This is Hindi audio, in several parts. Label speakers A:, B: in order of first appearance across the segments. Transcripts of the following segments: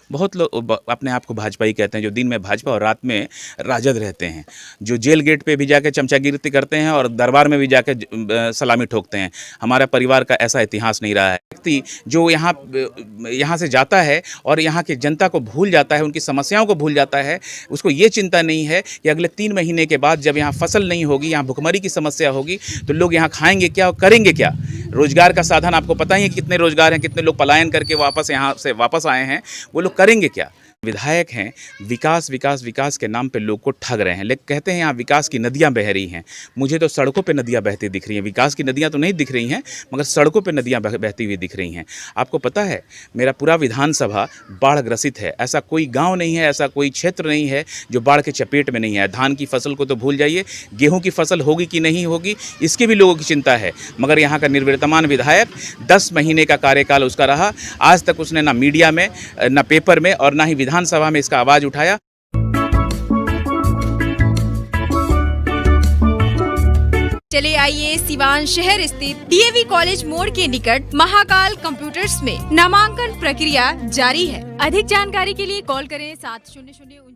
A: बहुत लोग अपने आप को भाजपाई कहते हैं, जो दिन में भाजपा और रात में राजद रहते हैं, जो जेल गेट पे भी जाके चमचागिरी करते हैं और दरबार में भी जाके सलामी ठोकते हैं। हमारा परिवार का ऐसा इतिहास नहीं रहा है। व्यक्ति जो यहाँ से जाता है और यहाँ की जनता को भूल जाता है, उनकी समस्याओं को भूल जाता है, उसको ये चिंता नहीं है कि अगले 3 महीने के बाद जब यहाँ फसल नहीं होगी, यहाँ भुखमरी की समस्या होगी, तो लोग यहाँ खाएंगे क्या और करेंगे क्या। रोजगार का साधन आपको पता ही है, कितने रोजगार हैं, कितने लोग पलायन करके वापस यहाँ से वापस आए हैं, वो लोग करेंगे क्या। विधायक हैं, विकास विकास विकास के नाम पे लोग को ठग रहे हैं। लेकिन कहते हैं यहाँ विकास की नदियाँ बह रही हैं, मुझे तो सड़कों पे नदियाँ बहती दिख रही हैं। विकास की नदियाँ तो नहीं दिख रही हैं, मगर सड़कों पे नदियाँ बहती हुई दिख रही हैं। आपको पता है मेरा पूरा विधानसभा बाढ़ ग्रसित है। ऐसा कोई गांव नहीं है, ऐसा कोई क्षेत्र नहीं है जो बाढ़ के चपेट में नहीं है। धान की फसल को तो भूल जाइए, गेहूँ की फसल होगी कि नहीं होगी इसकी भी लोगों की चिंता है। मगर यहाँ का निर्वर्तमान विधायक 10 महीने का कार्यकाल उसका रहा, आज तक उसने ना मीडिया में, ना पेपर में और ना ही विधानसभा में इसका आवाज उठाया।
B: चले आइए सिवान शहर स्थित डीएवी कॉलेज मोड़ के निकट महाकाल कंप्यूटर्स में नामांकन प्रक्रिया जारी है। अधिक जानकारी के लिए कॉल करें 70049।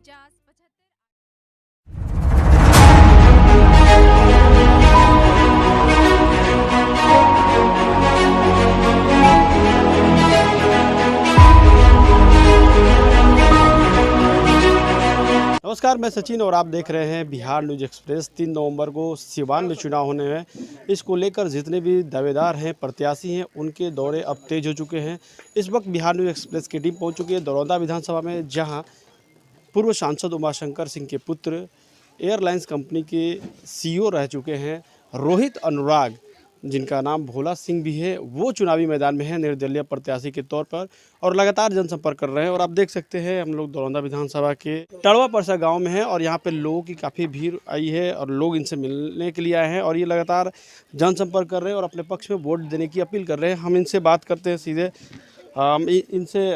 C: नमस्कार, मैं सचिन और आप देख रहे हैं बिहार न्यूज एक्सप्रेस। 3 नवंबर को सिवान में चुनाव होने हैं। इसको लेकर जितने भी दावेदार हैं, प्रत्याशी हैं, उनके दौरे अब तेज हो चुके हैं। इस वक्त बिहार न्यूज एक्सप्रेस की टीम पहुंच चुकी है दरौंदा विधानसभा में, जहां पूर्व सांसद उमाशंकर सिंह के पुत्र, एयरलाइंस कंपनी के CEO रह चुके हैं रोहित अनुराग, जिनका नाम भोला सिंह भी है, वो चुनावी मैदान में है निर्दलीय प्रत्याशी के तौर पर और लगातार जनसंपर्क कर रहे हैं। और आप देख सकते हैं हम लोग दरौंदा विधानसभा के टड़वा परसा गांव में हैं और यहाँ पे लोगों की काफ़ी भीड़ आई है और लोग इनसे मिलने के लिए आए हैं और ये लगातार जनसंपर्क कर रहे हैं और अपने पक्ष में वोट देने की अपील कर रहे हैं। हम इनसे बात करते हैं सीधे, इनसे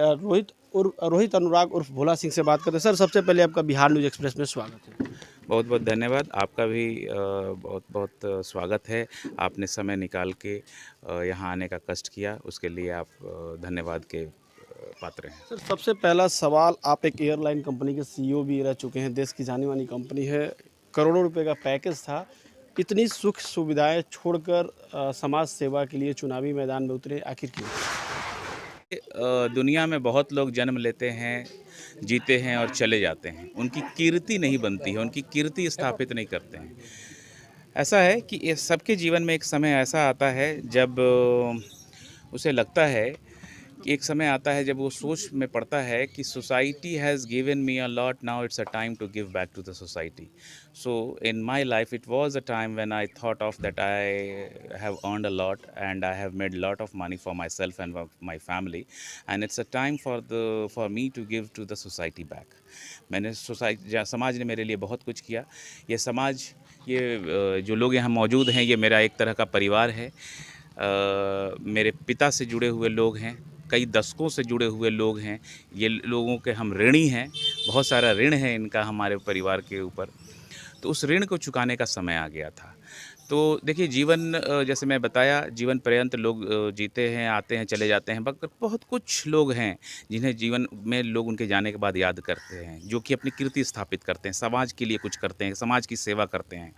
C: रोहित अनुराग उर्फ भोला सिंह से बात करते हैं। सर, सबसे पहले आपका बिहार न्यूज एक्सप्रेस में स्वागत है।
A: बहुत बहुत धन्यवाद। आपका भी बहुत बहुत स्वागत है। आपने समय निकाल के यहाँ आने का कष्ट किया, उसके लिए आप धन्यवाद के पात्र हैं।
C: सर, सबसे पहला सवाल, आप एक एयरलाइन कंपनी के CEO भी रह चुके हैं, देश की जानी मानी कंपनी है, करोड़ों रुपए का पैकेज था, इतनी सुख सुविधाएं छोड़कर समाज सेवा के लिए चुनावी मैदान में उतरे, आखिर क्यों?
A: दुनिया में बहुत लोग जन्म लेते हैं, जीते हैं और चले जाते हैं, उनकी कीर्ति नहीं बनती है, उनकी कीर्ति स्थापित नहीं करते हैं। ऐसा है कि सबके जीवन में एक समय ऐसा आता है जब उसे लगता है कि एक समय आता है जब वो सोच में पड़ता है कि society has given me a lot, now it's a time to give back to the society. So in my life it was a time when I thought of that I have earned a lot and I have made lot of money for myself and my family, and it's a time for me to give to the society back. मैंने समाज ने मेरे लिए बहुत कुछ किया। ये समाज, ये जो लोग यहाँ मौजूद हैं, ये मेरा एक तरह का परिवार है। मेरे पिता से जुड़े हुए लोग हैं, कई दशकों से जुड़े हुए लोग हैं, ये लोगों के हम ऋणी हैं, बहुत सारा ऋण है इनका हमारे परिवार के ऊपर। तो उस ऋण को चुकाने का समय आ गया था। तो देखिए, जीवन जैसे मैं बताया, जीवन पर्यंत लोग जीते हैं, आते हैं, चले जाते हैं, मगर बहुत कुछ लोग हैं जिन्हें जीवन में लोग उनके जाने के बाद याद करते हैं, जो कि अपनी कीर्ति स्थापित करते हैं, समाज के लिए कुछ करते हैं, समाज की सेवा करते हैं।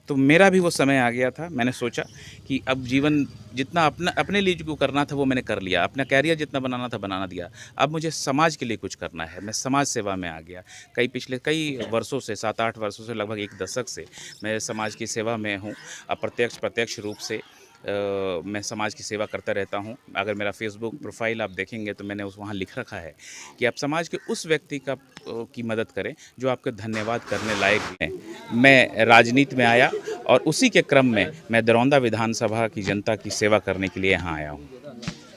A: तो मेरा भी वो समय आ गया था। मैंने सोचा कि अब जीवन जितना अपने लिए जो करना था वो मैंने कर लिया, अपना कैरियर जितना बनाना था बना दिया, अब मुझे समाज के लिए कुछ करना है। मैं समाज सेवा में आ गया। पिछले कई वर्षों से, 7-8 वर्षों से, लगभग 1 दशक से मैं समाज की सेवा में हूँ। प्रत्यक्ष रूप से मैं समाज की सेवा करता रहता हूँ। अगर मेरा फेसबुक प्रोफाइल आप देखेंगे तो मैंने वहाँ लिख रखा है कि आप समाज के उस व्यक्ति की मदद करें जो आपको धन्यवाद करने लायक है। मैं राजनीति में आया और उसी के क्रम में मैं दरौंदा विधानसभा की जनता की सेवा करने के लिए यहाँ आया हूँ।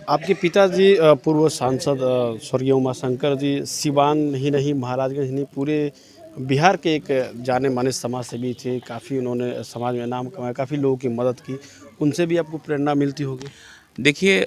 C: आपके पिताजी पूर्व सांसद स्वर्गीय उमाशंकर जी सिवान ही नहीं, महाराजगंज ही नहीं, पूरे बिहार के एक जाने माने समाज सेवी थे। काफ़ी उन्होंने समाज में नाम कमाया, काफ़ी लोगों की मदद की, उनसे भी आपको प्रेरणा मिलती होगी?
A: देखिए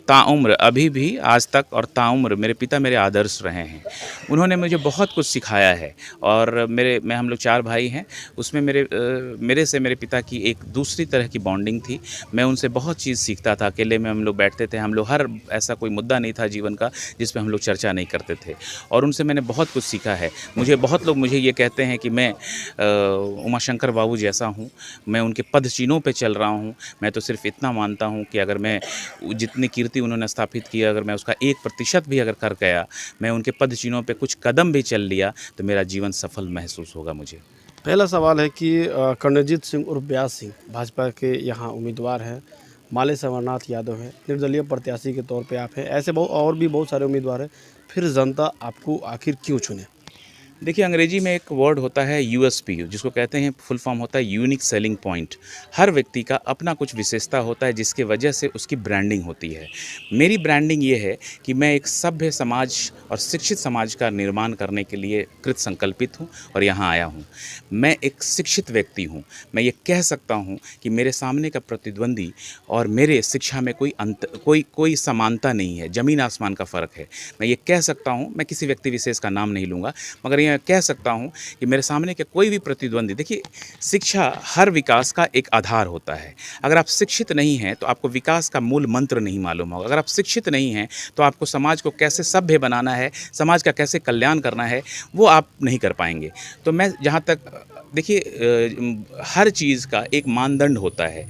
A: ताउम्र अभी भी आज तक और ताउम्र मेरे पिता मेरे आदर्श रहे हैं। उन्होंने मुझे बहुत कुछ सिखाया है और हम लोग 4 भाई हैं। उसमें मेरे से मेरे पिता की एक दूसरी तरह की बॉन्डिंग थी। मैं उनसे बहुत चीज़ सीखता था। अकेले में हम लोग बैठते थे। हम लोग हर ऐसा कोई मुद्दा नहीं था जीवन का जिस पे हम लोग चर्चा नहीं करते थे और उनसे मैंने बहुत कुछ सीखा है। बहुत लोग मुझे ये कहते हैं कि मैं उमाशंकर बाबू जैसा हूँ। मैं उनके पद चिन्हों पे चल रहा हूँ। मैं तो सिर्फ इतना मानता हूँ कि अगर मैं जितनी कीर्ति उन्होंने स्थापित की, अगर मैं उसका 1% भी अगर कर गया, मैं उनके पद चिन्हों पे कुछ कदम भी चल लिया, तो मेरा जीवन सफल महसूस होगा मुझे।
C: पहला सवाल है कि कर्णजीत सिंह उर्फ व्यास सिंह भाजपा के यहाँ उम्मीदवार हैं, मालेश अमरनाथ यादव है, निर्दलीय प्रत्याशी के तौर पे आप हैं, ऐसे और भी बहुत सारे उम्मीदवार हैं, फिर जनता आपको आखिर क्यों चुने?
A: देखिए अंग्रेजी में एक वर्ड होता है यूएसपी, जिसको कहते हैं, फुल फॉर्म होता है यूनिक सेलिंग पॉइंट। हर व्यक्ति का अपना कुछ विशेषता होता है जिसके वजह से उसकी ब्रांडिंग होती है। मेरी ब्रांडिंग ये है कि मैं एक सभ्य समाज और शिक्षित समाज का निर्माण करने के लिए कृत संकल्पित हूँ और यहाँ आया हूँ। मैं एक शिक्षित व्यक्ति हूँ। मैं ये कह सकता हूँ कि मेरे सामने का प्रतिद्वंदी और मेरे शिक्षा में कोई समानता नहीं है, ज़मीन आसमान का फ़र्क है। मैं ये कह सकता हूँ, मैं किसी व्यक्ति विशेष का नाम नहीं लूँगा, मगर ये कह सकता हूँ कि मेरे सामने के कोई भी प्रतिद्वंदी, देखिए शिक्षा हर विकास का एक आधार होता है। अगर आप शिक्षित नहीं हैं तो आपको विकास का मूल मंत्र नहीं मालूम होगा। अगर आप शिक्षित नहीं हैं तो आपको समाज को कैसे सभ्य बनाना है, समाज का कैसे कल्याण करना है, वो आप नहीं कर पाएंगे। तो मैं जहाँ तक, देखिए हर चीज़ का एक मानदंड होता है।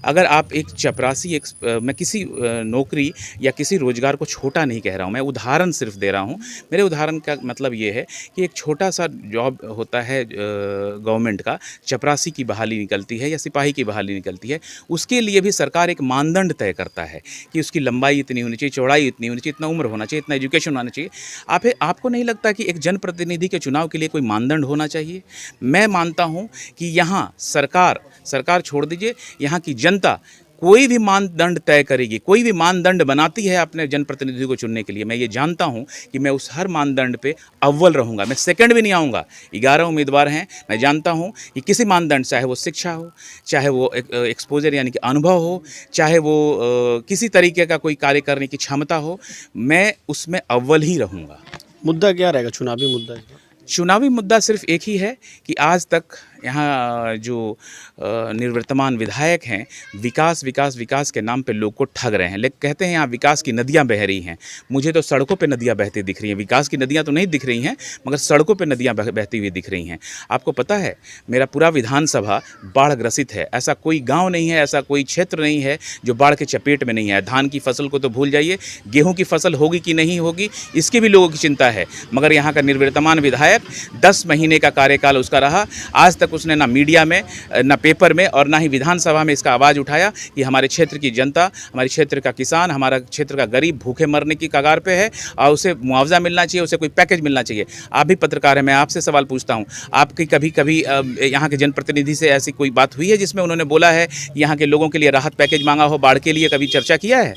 A: अगर आप एक चपरासी, मैं किसी नौकरी या किसी रोज़गार को छोटा नहीं कह रहा हूँ, मैं उदाहरण सिर्फ दे रहा हूँ। मेरे उदाहरण का मतलब ये है कि एक छोटा सा जॉब होता है गवर्नमेंट का, चपरासी की बहाली निकलती है या सिपाही की बहाली निकलती है, उसके लिए भी सरकार एक मानदंड तय करता है कि उसकी लंबाई इतनी होनी चाहिए, चौड़ाई इतनी होनी चाहिए, इतना उम्र होना चाहिए, इतना एजुकेशन होना चाहिए। आपको नहीं लगता कि एक जनप्रतिनिधि के चुनाव के लिए कोई मानदंड होना चाहिए? मैं मानता हूं कि यहाँ सरकार छोड़ दीजिए, यहाँ की जनता कोई भी मानदंड तय करेगी, कोई भी मानदंड बनाती है अपने जनप्रतिनिधि को चुनने के लिए। मैं ये जानता हूं कि मैं उस हर मानदंड पे अव्वल रहूंगा, मैं सेकंड भी नहीं आऊँगा। 11 उम्मीदवार हैं, मैं जानता हूं कि किसी मानदंड, चाहे वो शिक्षा हो, चाहे वो एक्सपोजर यानी कि अनुभव हो, चाहे वो किसी तरीके का कोई कार्य करने की क्षमता हो, मैं उसमें अव्वल ही रहूँगा।
C: मुद्दा क्या रहेगा, चुनावी मुद्दा?
A: चुनावी मुद्दा सिर्फ एक ही है कि आज तक यहाँ जो निवर्तमान विधायक हैं, विकास के नाम पे लोग को ठग रहे हैं। लेकिन कहते हैं यहाँ विकास की नदियाँ बह रही हैं। मुझे तो सड़कों पे नदियाँ बहती दिख रही हैं। विकास की नदियाँ तो नहीं दिख रही हैं, मगर सड़कों पे नदियाँ बहती हुई दिख रही हैं। आपको पता है मेरा पूरा विधानसभा बाढ़ ग्रसित है। ऐसा कोई गाँव नहीं है, ऐसा कोई क्षेत्र नहीं है जो बाढ़ के चपेट में नहीं है। धान की फसल को तो भूल जाइए, गेहूँ की फसल होगी कि नहीं होगी इसकी भी लोगों की चिंता है। मगर यहाँ का निवर्तमान विधायक 10 महीने का कार्यकाल उसका रहा, आज तक उसने ना मीडिया में, ना पेपर में और ना ही विधानसभा में इसका आवाज़ उठाया कि हमारे क्षेत्र की जनता, हमारे क्षेत्र का किसान, हमारा क्षेत्र का गरीब भूखे मरने की कगार पे है और उसे मुआवजा मिलना चाहिए, उसे कोई पैकेज मिलना चाहिए। आप भी पत्रकार हैं, मैं आपसे सवाल पूछता हूँ, आपकी कभी यहाँ के जनप्रतिनिधि से ऐसी कोई बात हुई है जिसमें उन्होंने बोला है यहाँ के लोगों के लिए राहत पैकेज मांगा हो, बाढ़ के लिए कभी चर्चा किया है?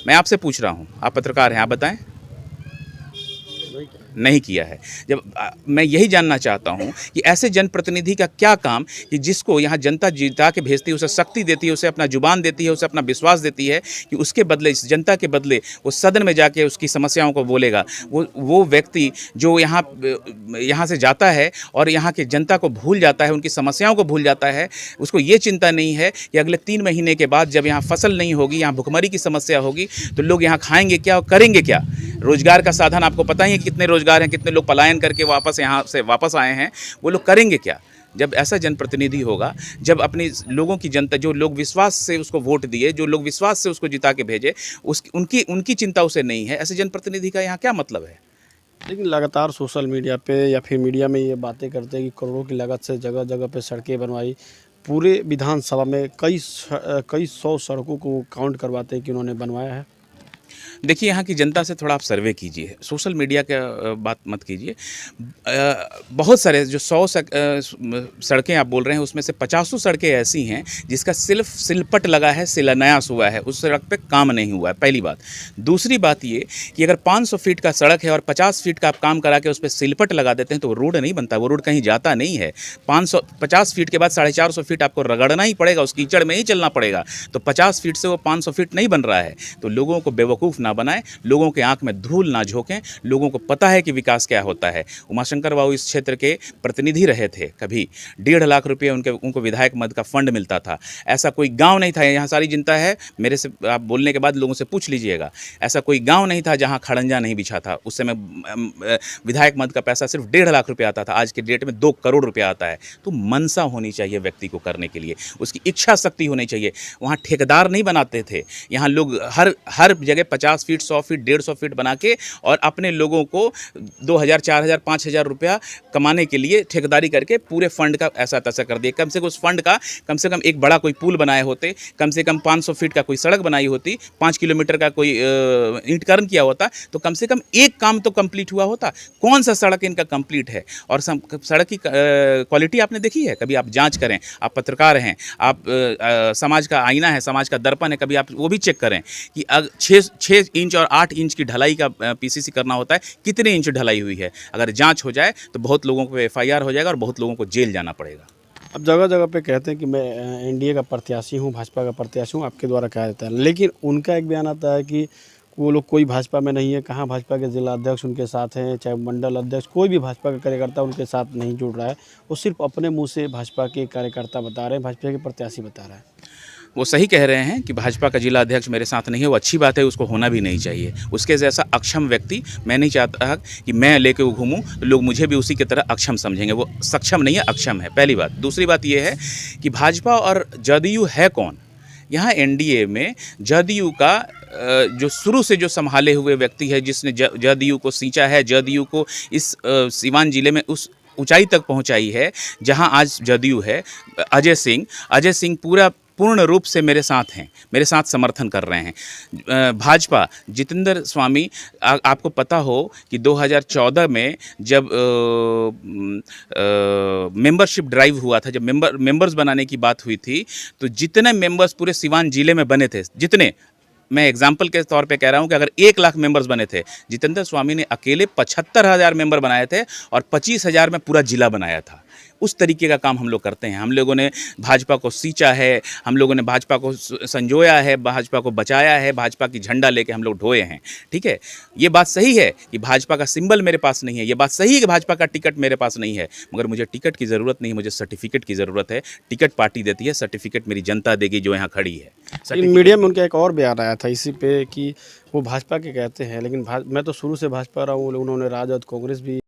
A: मैं आपसे पूछ रहा हूँ, आप पत्रकार हैं, आप बताएं। नहीं किया है। जब मैं यही जानना चाहता हूं कि ऐसे जनप्रतिनिधि का क्या काम कि जिसको यहाँ जनता जिता के भेजती है, उसे शक्ति देती है, उसे अपना जुबान देती है, उसे अपना विश्वास देती है कि उसके बदले, इस जनता के बदले वो सदन में जाके उसकी समस्याओं को बोलेगा। वो व्यक्ति जो यहाँ से जाता है और यहाँ के जनता को भूल जाता है, उनकी समस्याओं को भूल जाता है, उसको ये चिंता नहीं है कि अगले 3 महीने के बाद जब यहाँ फसल नहीं होगी, यहाँ भुखमरी की समस्या होगी, तो लोग यहाँ खाएंगे क्या और करेंगे क्या? रोजगार का साधन आपको पता ही है, कितने रोजगार हैं, कितने लोग पलायन करके यहाँ से वापस आए हैं, वो लोग करेंगे क्या? जब ऐसा जनप्रतिनिधि होगा, जब अपनी लोगों की जनता, जो लोग विश्वास से उसको वोट दिए, जो लोग विश्वास से उसको जिता के भेजे, उनकी चिंता उसे नहीं है, ऐसे जनप्रतिनिधि का यहाँ क्या मतलब है?
C: लेकिन लगातार सोशल मीडिया पे या फिर मीडिया में ये बातें करते हैं कि करोड़ों की लागत से जगह जगह पे सड़कें बनवाई, पूरे विधानसभा में कई 100 सड़कों को काउंट करवाते हैं कि उन्होंने बनवाया है।
A: देखिए, यहाँ की जनता से थोड़ा आप सर्वे कीजिए, सोशल मीडिया का बात मत कीजिए। बहुत सारे जो 100 सड़कें आप बोल रहे हैं, उसमें से 50 सड़कें ऐसी हैं जिसका सिर्फ सिलपट लगा है, शिलान्यास हुआ है, उस सड़क पे काम नहीं हुआ है, पहली बात। दूसरी बात ये कि अगर 500 फीट का सड़क है और 50 फीट का आप काम करा के उस पर सिलपट लगा देते हैं तो वो रोड नहीं बनता, वो रोड कहीं जाता नहीं है। 50 फीट के बाद 450 फीट आपको रगड़ना ही पड़ेगा, उस कीचड़ में ही चलना पड़ेगा। तो 50 फीट से वो 500 फीट नहीं बन रहा है। तो लोगों को बेवकूफ़ ना बनाएं, लोगों के आंख में धूल ना झोंकें। लोगों को पता है कि विकास क्या होता है। उमाशंकर बाबू इस क्षेत्र के प्रतिनिधि रहे थे, कभी 1.5 लाख रुपये उनको विधायक मद का फंड मिलता था। ऐसा कोई गांव नहीं था, यहाँ सारी जनता है, मेरे से आप बोलने के बाद लोगों से पूछ लीजिएगा, ऐसा कोई गांव नहीं था जहां खड़ंजा नहीं बिछा था। उस समय विधायक मद का पैसा सिर्फ 1.5 लाख रुपये आता था, आज के डेट में 2 करोड़ रुपये आता है। तो मनसा होनी चाहिए व्यक्ति को करने के लिए, उसकी इच्छा शक्ति होनी चाहिए। वहाँ ठेकेदार नहीं बनाते थे, यहाँ लोग हर जगह 50 फीट, 100 फीट, 150 फीट बना के और अपने लोगों को 2000, 4000, 5000 रुपया कमाने के लिए ठेकेदारी करके पूरे फंड का ऐसा तैसा कर दिया। कम से कम उस फंड का कम से कम एक बड़ा कोई पुल बनाए होते, कम से कम 500 फीट का कोई सड़क बनाई होती, 5 किलोमीटर का कोई ईंटकरण किया होता, तो कम से कम एक काम तो कंप्लीट हुआ होता। कौन सा सड़क इनका कंप्लीट है? और सड़क की क्वालिटी आपने देखी है? कभी आप जांच करें, आप पत्रकार हैं, आप समाज का आईना है, समाज का दर्पण है, कभी आप वो भी चेक करें कि 6 इंच और 8 इंच की ढलाई का पीसीसी करना होता है, कितने इंच ढलाई हुई है। अगर जांच हो जाए तो बहुत लोगों को एफआईआर हो जाएगा और बहुत लोगों को जेल जाना पड़ेगा।
C: अब जगह जगह पे कहते हैं कि मैं एनडीए का प्रत्याशी हूँ, भाजपा का प्रत्याशी हूँ, आपके द्वारा कहा जाता है, लेकिन उनका एक बयान आता है कि वो लोग कोई भाजपा में नहीं है। कहाँ भाजपा के जिला अध्यक्ष उनके साथ हैं, चाहे मंडल अध्यक्ष, कोई भी भाजपा का कार्यकर्ता उनके साथ नहीं जुड़ रहा है। वो सिर्फ अपने मुंह से भाजपा के कार्यकर्ता बता रहे हैं, भाजपा के प्रत्याशी बता रहे हैं।
A: वो सही कह रहे हैं कि भाजपा का जिला अध्यक्ष मेरे साथ नहीं है, वो अच्छी बात है, उसको होना भी नहीं चाहिए। उसके जैसा अक्षम व्यक्ति मैं नहीं चाहता कि मैं लेके घूमूं तो लोग मुझे भी उसी की तरह अक्षम समझेंगे। वो सक्षम नहीं है, अक्षम है, पहली बात। दूसरी बात ये है कि भाजपा और जदयू है कौन? यहाँ एनडीए में जदयू का जो शुरू से जो संभाले हुए व्यक्ति है, जिसने जदयू को सींचा है, जदयू को इस सीवान जिले में उस ऊंचाई तक पहुंचाई है जहां आज जदयू है, अजय सिंह पूर्ण रूप से मेरे साथ हैं, मेरे साथ समर्थन कर रहे हैं। भाजपा जितेंद्र स्वामी, आपको पता हो कि 2014 में जब मेंबरशिप ड्राइव हुआ था, जब मेंबर्स बनाने की बात हुई थी, तो जितने मेंबर्स पूरे सिवान जिले में बने थे, जितने, मैं एग्जाम्पल के तौर पे कह रहा हूँ कि अगर 1 लाख मेंबर्स बने थे, जितेंद्र स्वामी ने अकेले 75,000 मेंबर बनाए थे और 25,000 में पूरा जिला बनाया था। उस तरीके का काम हम लोग करते हैं। हम लोगों ने भाजपा को सींचा है, हम लोगों ने भाजपा को संजोया है, भाजपा को बचाया है, भाजपा की झंडा लेके हम लोग ढोए हैं। ठीक है, ये बात सही है कि भाजपा का सिंबल मेरे पास नहीं है, ये बात सही है कि भाजपा का टिकट मेरे पास नहीं है, मगर मुझे टिकट की ज़रूरत नहीं, मुझे सर्टिफिकेट की ज़रूरत है। टिकट पार्टी देती है, सर्टिफिकेट मेरी जनता देगी जो यहाँ खड़ी है।
C: मीडिया में उनका एक और बयान आया था इसी पे कि वो भाजपा के कहते हैं, लेकिन मैं तो शुरू से भाजपा रहा हूँ, उन्होंने राजद, कांग्रेस भी